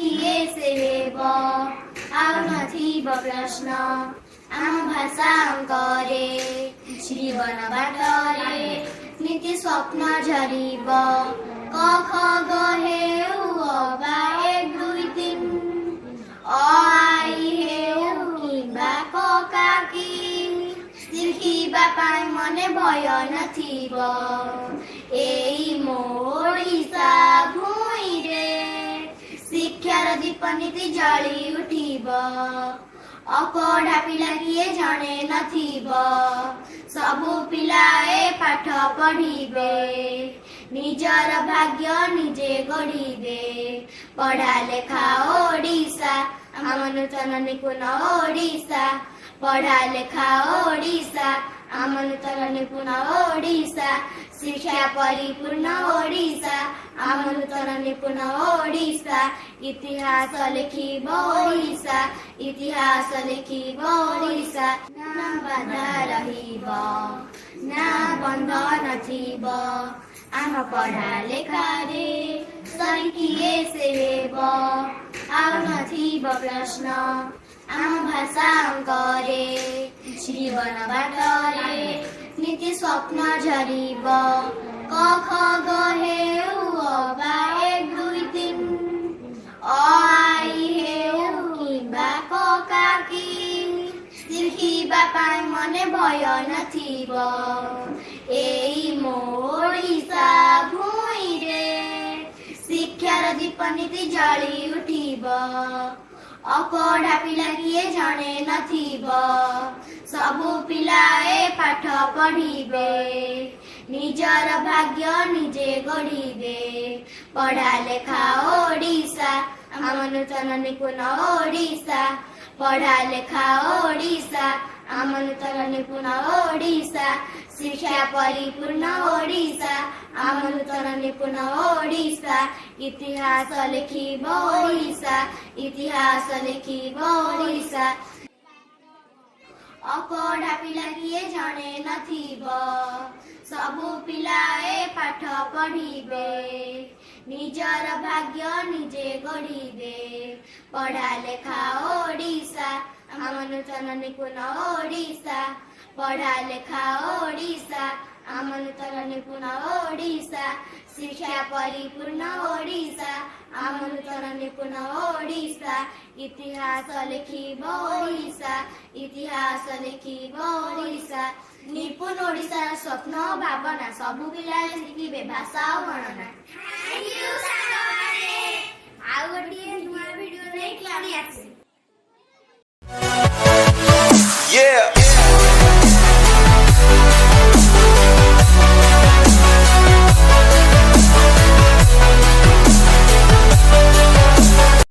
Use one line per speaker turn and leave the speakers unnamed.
ଶିଖିଏ ସେ ହେବ ଆଉ ନଥିବ ପ୍ରଶ୍ନ ଆମ ଭାଷା ଅଙ୍କରେ ଜୀବନ ବାଟରେ ନୀତି ସ୍ୱପ୍ନ ଝରିବ କ ଖ ଗ ହେଉ ଅବା 1 2 3 ଅ ଆଇ ହେଉ କିମ୍ବା କ କା କି ଶିଖିବା ପାଇଁ ମନେ ଭୟ ନଥିବ ଏଇ ମୋ ଓଡ଼ିଶା ଭୂଇଁରେ ଶିକ୍ଷାର ଦୀପ ନୀତି ଜଳି ଉଠିବ ଅପଢ଼ା ପିଲା କିଏ ଜଣେ ନଥିବ ସବୁ ପିଲା ଏ ପାଠ ପଢ଼ିବେ ନିଜର ଭାଗ୍ୟ ନିଜେ ଗଢ଼ିବେ ପଢ଼ା ଲେଖା ଓଡ଼ିଶା ଆମ ନୂତନ ନିପୁଣ ଓଡ଼ିଶା ପଢ଼ା ଲେଖା ଓଡ଼ିଶା ଆମ ନୂତନ ନିପୁଣ ଓଡ଼ିଶା ଶିକ୍ଷା ପରିପୂର୍ଣ୍ଣ ଓଡ଼ିଶା ଆମ ନୂତନ ନିପୁଣ ଓଡ଼ିଶା ଇତିହାସ ଲେଖିବ ଓଡ଼ିଶା ଇତିହାସ ଲେଖିବ ଓଡ଼ିଶା ନା ବାଧା ରହିବ ନା ବନ୍ଧ ନଥିବ ଆମ ପଢ଼ା ଲେଖାରେ ଶିଖିଏ ସେ ହେବ ଆଉ ନଥିବ ପ୍ରଶ୍ନ ଆମ ଭାଷା ଅଙ୍କରେ ଜୀବନ ବାଟରେ ନୀତି ସ୍ୱପ୍ନ ଝରିବ କ ଖ ଗ ହେଉ ଅବା 1 2 3 ଅ ଆଇ ହେଉ କିମ୍ବା କ କା କି ଶିଖିବା ପାଇଁ ମନେ ଭୟ ନଥିବ ଏଇ ମୋ ଓଡ଼ିଶା ଭୂଇଁରେ ଶିକ୍ଷାର ଦୀପ ନୀତି ଜଳି ଉଠିବ ଅପଢ଼ା ପିଲା କିଏ ଜଣେ ନଥିବ ସବୁ ପିଲା ଏ ପାଠ ପଢ଼ିବେ ନିଜର ଭାଗ୍ୟ ନିଜେ ଗଢ଼ିବେ ପଢ଼ା ଲେଖା ଓଡ଼ିଶା ଆମ ନୂତନ ନିପୁଣ ଓଡ଼ିଶା ପଢ଼ା ଲେଖା ଓଡ଼ିଶା ଆମ ନୂତନ ନିପୁଣ ଓଡ଼ିଶା ଶିକ୍ଷା ପରିପୂର୍ଣ୍ଣ ଓଡ଼ିଶା ଆମ ନୂତନ ନିପୁଣ ଓଡ଼ିଶା ଇତିହାସ ଲେଖିବ ଓଡ଼ିଶା ଇତିହାସ ଲେଖିବ ଓଡ଼ିଶା ଅପଢ଼ା ପିଲା କିଏ ଜଣେ ନଥିବ ସବୁ ପିଲା ଏ ପାଠ ପଢ଼ିବେ ନିଜର ଭାଗ୍ୟ ନିଜେ ଗଢ଼ିବେ ପଢ଼ା ଲେଖା ଓଡ଼ିଶା ଆମ ନୂତନ ନିପୁଣ ଓଡ଼ିଶା ପଢ଼ା ଲେଖା ଓଡ଼ିଶା ଆମ ନୂତନ ନିପୁଣ ଓଡ଼ିଶା ଶିକ୍ଷା ପରିପୂର୍ଣ୍ଣ ଓଡ଼ିଶା ଆମ ନୂତନ ନିପୁଣ ଓଡ଼ିଶା ଇତିହାସ ଲେଖିବ ଓଡ଼ିଶା ଇତିହାସ ଲେଖିବ ଓଡ଼ିଶା ନିପୁଣ ଓଡ଼ିଶାର ସ୍ୱପ୍ନ ଭାବନା ସବୁ ପିଲା ଶିଖିବେ ଭାଷା ଓ ଗଣନା।